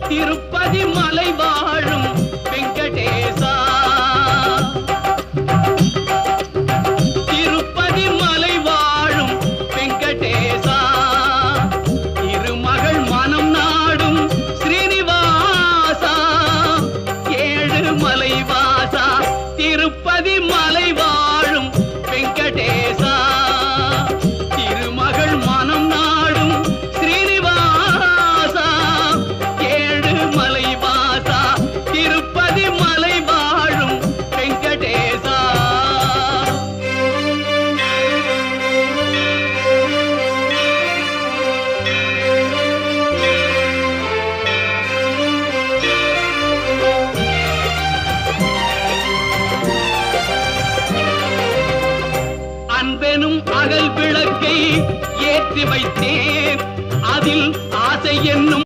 திருப்பதி மலை வாழும் வெங்கடேசா, திருப்பதி மலை வாழும் வெங்கடேசா, திருமகள் மனம் நாடும் ஸ்ரீனிவாசா, ஏழு மலை வாசா, திருப்பதி மலை வாழும் வெங்கடேசா, திருமகள் மனம் நாடும் ஸ்ரீனிவாசா, ஏழு மலை வாசா, திருப்பதி மலை வாழும் வெங்கடேசா. அன்பெனும் அகல் விளக்கை ஏற்றி வைத்தேன், அதில் ஆசை என்னும்